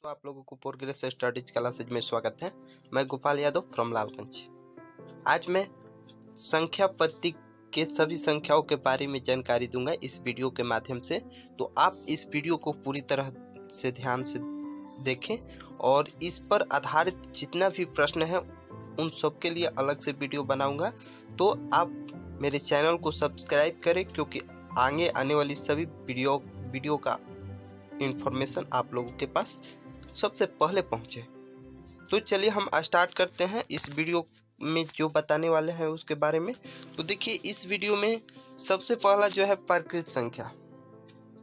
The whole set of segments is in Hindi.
तो आप लोगों को प्रोग्रेस स्टडीज क्लासेज में स्वागत है। मैं गोपाल यादव फ्रॉम लालगंज। आज मैं संख्या पद्धति के सभी संख्याओं के बारे में जानकारी दूंगा इस वीडियो के माध्यम से। तो आप इस वीडियो को पूरी तरह से ध्यान से देखें और इस पर आधारित जितना भी प्रश्न है उन सब के लिए अलग से वीडियो बनाऊंगा। तो आप मेरे चैनल को सब्सक्राइब करें क्योंकि आगे आने वाली सभी वीडियो का इंफॉर्मेशन आप लोगों के पास सबसे पहले पहुंचे। तो चलिए हम स्टार्ट करते हैं इस वीडियो में जो बताने वाले हैं उसके बारे में। तो देखिए इस वीडियो में सबसे पहला जो है प्रकृत संख्या,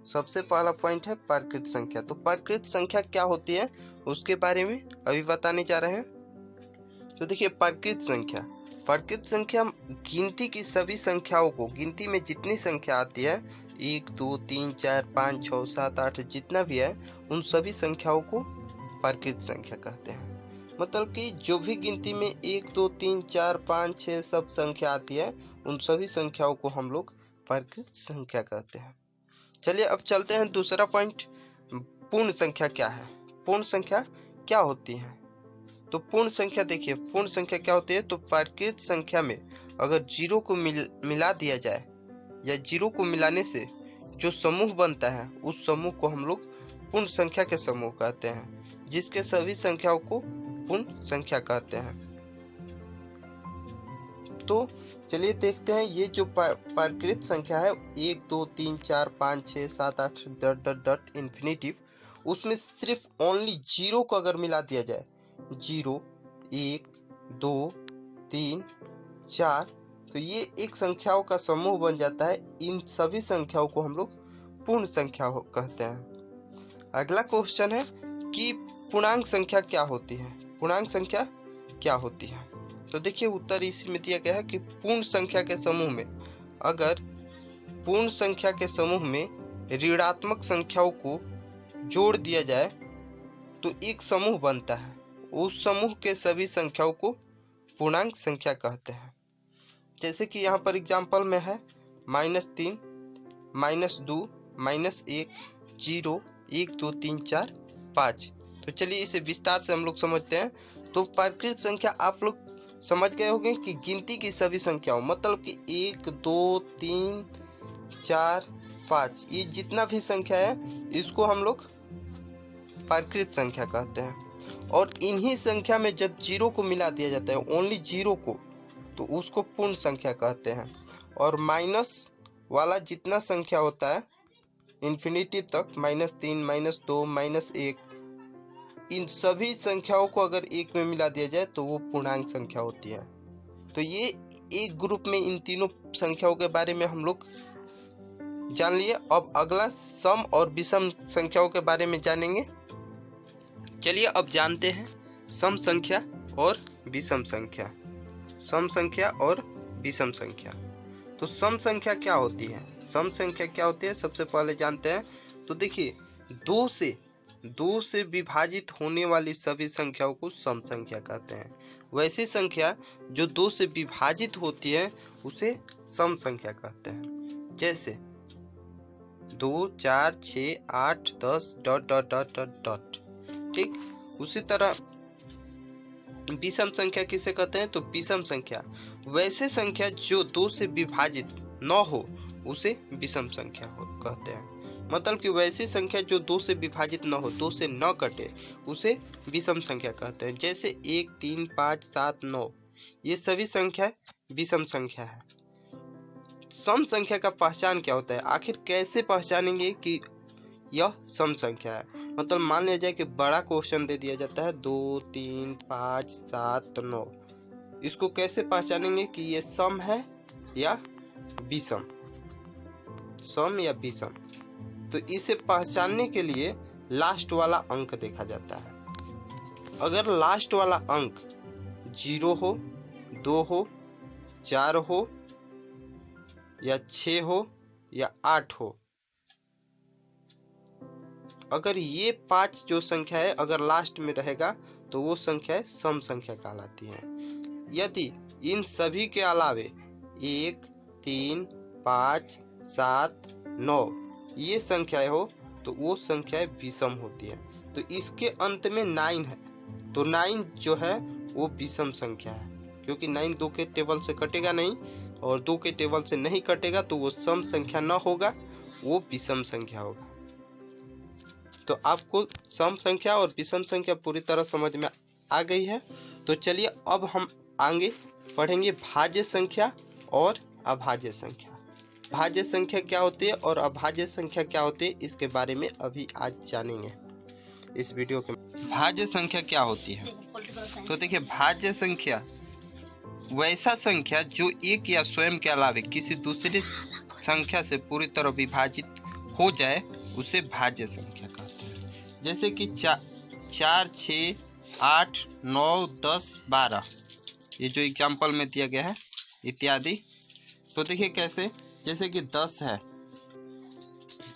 सबसे पहला पॉइंट है प्रकृत संख्या। तो प्रकृत संख्या क्या होती है उसके बारे में अभी बताने जा रहे हैं। तो देखिए प्रकृत संख्या गिनती की सभी संख्याओं को, गिनती में जितनी संख्या आती है 1 2 3 4 5 6 7 8 जितना भी है उन सभी संख्याओं को प्रकृत संख्या कहते हैं। मतलब कि जो भी गिनती में 1 2 3 4 5 6 सब संख्या आती है उन सभी संख्याओं को हम लोग प्रकृत संख्या कहते हैं। चलिए अब चलते हैं दूसरा पॉइंट, पूर्ण संख्या क्या है, पूर्ण संख्या क्या होती है। तो पूर्ण संख्या देखिए, पूर्ण संख्या क्या होती है। तो प्रकृत संख्या में अगर जीरो को मिला दिया जाए या जीरो को मिलाने से जो समूह बनता है उस समूह को हम लोग पूर्ण संख्या के समूह कहते हैं, जिसके सभी संख्याओं को पूर्ण संख्या कहते हैं। तो चलिए देखते हैं ये जो प्रकृत संख्या है 1 2 3 4 5 6 7 8 डॉट डॉट डॉट इन्फिनिटिव, उसमें सिर्फ ओनली जीरो को अगर मिला दिया जाए, 0 1 2 3 4, तो ये एक संख्याओं का समूह बन जाता है। इन सभी संख्याओं को हम लोग पूर्ण संख्या कहते हैं। अगला क्वेश्चन है कि पूर्णांक संख्या क्या होती है, पूर्णांक संख्या क्या होती है। तो देखिए उत्तर इसी में दिया गया है कि पूर्ण संख्या के समूह में, अगर पूर्ण संख्या के समूह में ऋणात्मक संख्याओं को जोड़ दिया जाए तो एक समूह बनता है, उस समूह के सभी संख्याओं को पूर्णांक संख्या कहते हैं। जैसे कि यहाँ पर एग्जाम्पल में है -3 -2 -1 0 1 2 3 4 5। तो चलिए इसे विस्तार से हम लोग समझते हैं। तो प्रकृत संख्या आप लोग समझ गए होंगे कि गिनती की सभी संख्याओं, मतलब कि 1 2 3 4 5 ये जितना भी संख्या है इसको हम लोग प्रकृत संख्या कहते हैं। और इन्हीं संख्या में जब जीरो को मिला दिया जाता है, ओनली जीरो को, तो उसको पूर्ण संख्या कहते हैं। और माइनस वाला जितना संख्या होता है इन्फिनिटिव तक, -3 -2 -1, इन सभी संख्याओं को अगर एक में मिला दिया जाए तो वो पूर्णांक संख्या होती है। तो ये एक ग्रुप में इन तीनों संख्याओं के बारे में हम लोग जान लिए। अब अगला सम और विषम संख्याओं के बारे में जानेंगे। चलिए अब जानते हैं सम संख्या और विषम संख्या, सम संख्या और विषम संख्या। तो सम संख्या क्या होती है, सम संख्या क्या होती है सबसे पहले जानते हैं। तो देखिए दो से विभाजित होने वाली सभी संख्याओं को सम संख्या कहते हैं। वैसी संख्या जो 2 से विभाजित होती है उसे सम संख्या कहते हैं। जैसे 2 4 6 8 10 dot dot dot dot dot, ठीक। उसी तरह विषम संख्या किसे कहते हैं। तो विषम संख्या वैसे संख्या जो 2 से विभाजित न हो उसे विषम संख्या कहते हैं। मतलब कि वैसी संख्या जो 2 से विभाजित न हो, 2 से न कटे, उसे विषम संख्या कहते हैं। जैसे 1 3 5 7 9 ये सभी संख्या विषम संख्या है। सम संख्या का पहचान क्या होता है, आखिर कैसे पहचानेंगे कि यह सम संख्या है। मतलब मान लिया जाए कि बड़ा क्वेश्चन दे दिया जाता है 2 3 5 7 9, इसको कैसे पहचानेंगे कि ये सम है या विषम, सम या विषम। तो इसे पहचानने के लिए लास्ट वाला अंक देखा जाता है। अगर लास्ट वाला अंक 0 हो, 2 हो, 4 हो या 6 हो या 8 हो, अगर ये 5 जो संख्या है अगर लास्ट में रहेगा तो वो संख्या सम संख्या कहलाती है। यदि इन सभी के अलावे 1 3 5 7 9 ये संख्याएं हो तो वो संख्याएं विषम होती है। तो इसके अंत में 9 है, तो 9 जो है वो विषम संख्या है, क्योंकि 9 2 के टेबल से कटेगा नहीं और 2 के टेबल से नहीं कटेगा, तो वो सम संख्या न होगा, वो विषम संख्या होगा। तो आपको सम संख्या और विषम संख्या पूरी तरह समझ में आ गई है। तो चलिए अब हम आगे पढ़ेंगे भाज्य संख्या और अभाज्य संख्या। भाज्य संख्या क्या होती है और अभाज्य संख्या क्या होती है, इसके बारे में अभी आज जानेंगे इस वीडियो के। भाज्य संख्या क्या होती है? तो देखिए, भाज्य संख्या वैसा संख्या जो एक या स्वयं के अलावे किसी दूसरी संख्या से पूरी तरह विभाजित हो जाए, उसे भाज्य संख्या कहते हैं। जैसे कि 4, 6, 8, 9, 10, 12, ये जो एग्जाम्पल में दिया गया है इत्यादि। तो देखिए कैसे, जैसे कि 10 है,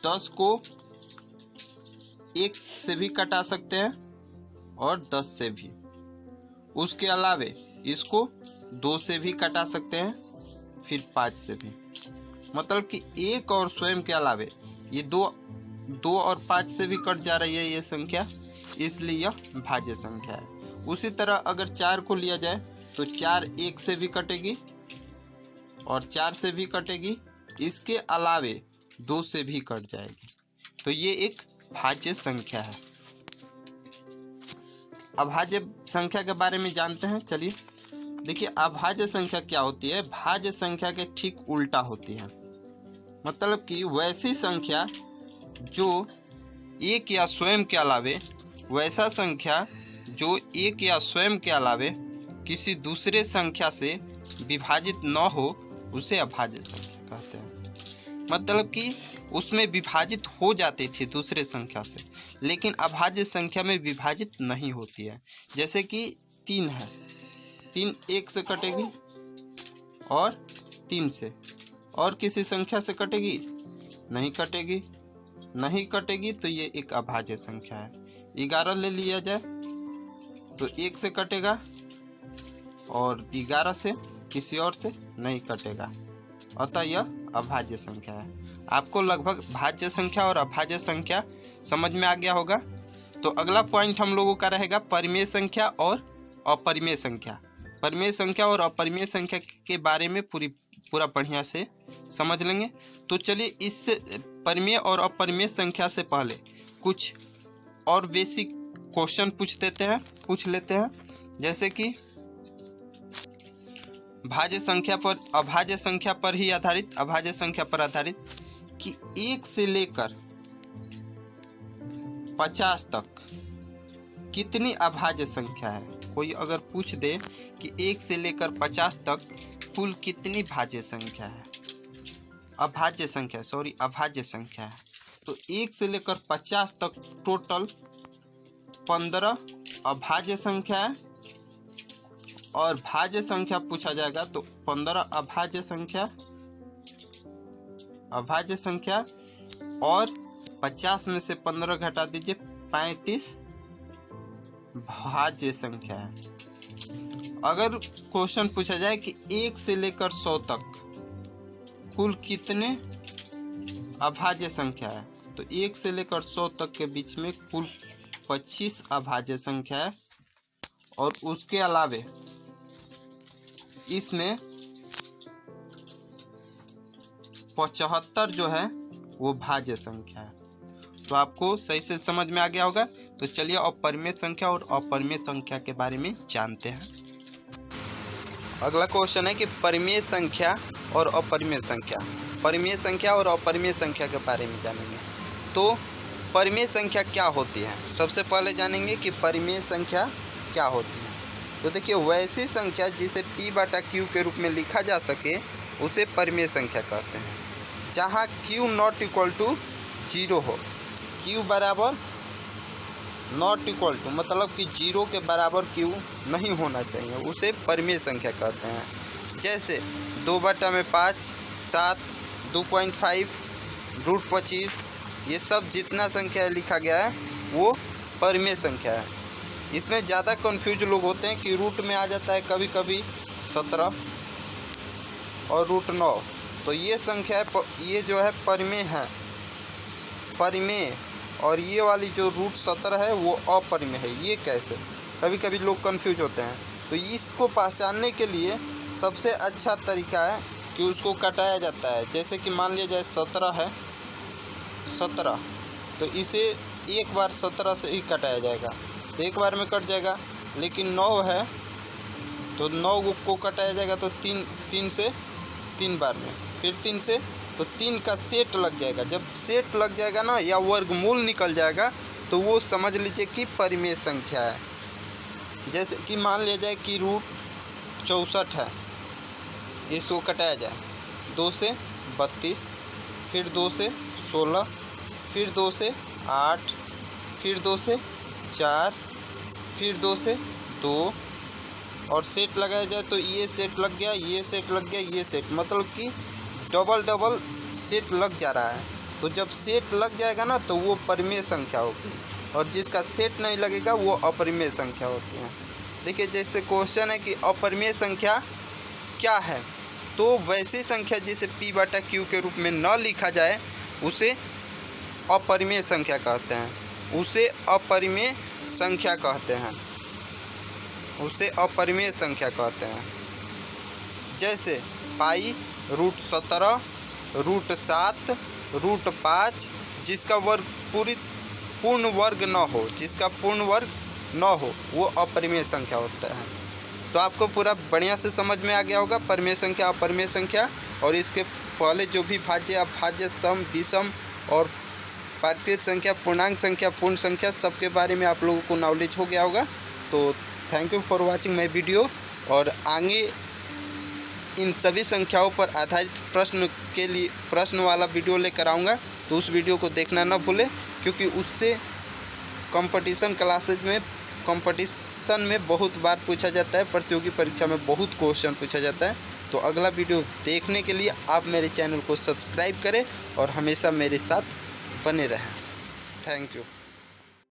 10 को 1 से भी कटा सकते हैं और 10 से भी। उसके अलावे इसको 2 से भी कटा सकते हैं, फिर 5 से भी। मतलब कि 1 और स्वयं के अलावे ये 2 और 5 से भी कट जा रही है ये संख्या, इसलिए यह भाज्य संख्या है। उसी तरह अगर 4 को लिया जाए तो 4 1 से भी कटेगी और 4 से भी कटेगी, इसके अलावे 2 से भी कट जाएगी, तो ये एक भाज्य संख्या है। अभाज्य संख्या के बारे में जानते हैं। चलिए देखिए, अभाज्य संख्या क्या होती है? भाज्य संख्या के ठीक उल्टा होती है। मतलब कि वैसी संख्या जो एक या स्वयं के अलावे, वैसा संख्या जो एक या स्वयं के अलावे किसी दूसरे संख्या से विभाजित न हो, उसे अभाज्य संख्या कहते हैं। मतलब कि उसमें विभाजित हो जाती थी दूसरे संख्या से, लेकिन अभाज्य संख्या में विभाजित नहीं होती है। जैसे कि 3 है, 3 1 से कटेगी और 3 से, और किसी संख्या से कटेगी? नहीं कटेगी। नहीं कटेगी तो ये एक अभाज्य संख्या है। 11 ले लिया जाए तो 1 से कटेगा और 11 से किसी और से नहीं कटेगा, अतः यह अभाज्य संख्या है। आपको लगभग भाज्य संख्या और अभाज्य संख्या समझ में आ गया होगा। तो अगला पॉइंट हम लोगों का रहेगा परिमेय संख्या और अपरिमेय संख्या। परिमेय संख्या और अपरिमेय संख्या के बारे में पूरा बढ़िया से समझ लेंगे। तो चलिए, इस परिमेय और अपरिमेय संख्या से पहले कुछ और बेसिक क्वेश्चन पूछ लेते हैं। जैसे कि भाज्य संख्या पर, अभाज्य संख्या पर ही आधारित, अभाज्य संख्या पर आधारित कि 1 से लेकर 50 तक कितनी अभाज्य संख्या है। कोई अगर पूछ दे कि 1 से लेकर 50 तक कुल कितनी भाज्य संख्या है, अभाज्य संख्या है, तो 1 से लेकर 50 तक टोटल 15 अभाज्य संख्या है, और भाज्य संख्या पूछा जाएगा तो 15 अभाज्य संख्या और 50 में से 15 घटा दीजिए, 35 भाज्य संख्या है। अगर क्वेश्चन पूछा जाए कि 1 से लेकर 100 तक कुल कितने अभाज्य संख्या है, तो 1 से लेकर 100 तक के बीच में कुल 25 अभाज्य संख्या है, और उसके अलावे इसमें 75 जो है वो भाज्य संख्या है। तो आपको सही से समझ में आ गया होगा। तो चलिए अब परिमेय संख्या और अपरिमेय संख्या के बारे में जानते हैं। अगला क्वेश्चन है कि परिमेय संख्या और अपरिमेय संख्या। परिमेय संख्या और अपरिमेय संख्या के बारे में जानेंगे। तो परिमेय संख्या क्या होती है, सबसे पहले जानेंगे कि परिमेय संख्या क्या होती है। तो देखिए, वैसी संख्या जिसे P/Q के रूप में लिखा जा सके उसे परिमेय संख्या कहते हैं। जहाँ Q नॉट इक्वल टू 0 हो, Q बराबर नॉट इक्वल टू मतलब कि 0 के बराबर Q नहीं होना चाहिए, उसे परिमेय संख्या कहते हैं। जैसे 2/5, 7, 2.5, √25, ये सब जितना संख्या लिखा गया है वो परिमेय संख्या है। इसमें ज़्यादा कंफ्यूज लोग होते हैं कि रूट में आ जाता है कभी कभी 17 और √9, तो ये संख्या ये जो है परिमेय है। परिमेय और ये वाली जो √17 है वो अपरिमेय है। ये कैसे? कभी कभी लोग कंफ्यूज होते हैं। तो इसको पहचानने के लिए सबसे अच्छा तरीका है कि उसको कटाया जाता है। जैसे कि मान लिया जाए 17 है, 17, तो इसे एक बार 17 से ही कटाया जाएगा, तो एक बार में कट जाएगा। लेकिन 9 है तो 9 को कटाया जाएगा तो 3 से 3 बार में, फिर 3 से, तो 3 का सेट लग जाएगा। जब सेट लग जाएगा ना, या वर्गमूल निकल जाएगा, तो वो समझ लीजिए कि परिमेय संख्या है। जैसे कि मान लिया जाए कि √64 है, इसको कटाया जाए 2 से 32, फिर 2 से 16, फिर 2 से 8, फिर 2 से 4, फिर 2 से 2, और सेट लगाया जाए तो ये सेट लग गया, ये सेट लग गया, ये सेट, मतलब कि डबल सेट लग जा रहा है। तो जब सेट लग जाएगा ना, तो वो परिमेय संख्या होगी, और जिसका सेट नहीं लगेगा वो अपरिमेय संख्या होती है। देखिए, जैसे क्वेश्चन है कि अपरिमेय संख्या क्या है, तो वैसी संख्या जिसे P/Q के रूप में न लिखा जाए उसे अपरिमेय संख्या कहते हैं, उसे अपरिमेय संख्या कहते हैं, उसे अपरिमेय संख्या कहते हैं। जैसे पाई, √17, √7, √5, जिसका वर्ग पूर्ण वर्ग न हो, जिसका पूर्ण वर्ग न हो, वो अपरिमेय संख्या होता है। तो आपको पूरा बढ़िया से समझ में आ गया होगा परिमेय संख्या, अपरिमेय संख्या, और इसके पहले जो भी भाज्य, अभाज्य, सम, विषम और प्राकृत संख्या, पूर्णांक संख्या, पूर्ण संख्या, सबके बारे में आप लोगों को नॉलेज हो गया होगा। तो thank you for watching my video, और आगे इन सभी संख्याओं पर आधारित प्रश्न वाला वीडियो लेकर आऊँगा, तो उस वीडियो को देखना न भूलें, क्योंकि उससे कंपटीशन में बहुत बार पूछा जाता है, प्रतियोगी परीक्षा में बहुत क्वेश्चन पूछा जाता है। तो अगला वीडियो देखने के लिए आप मेरे चैनल को सब्सक्राइब करें और हमेशा मेरे साथ बने रहें। Thank you.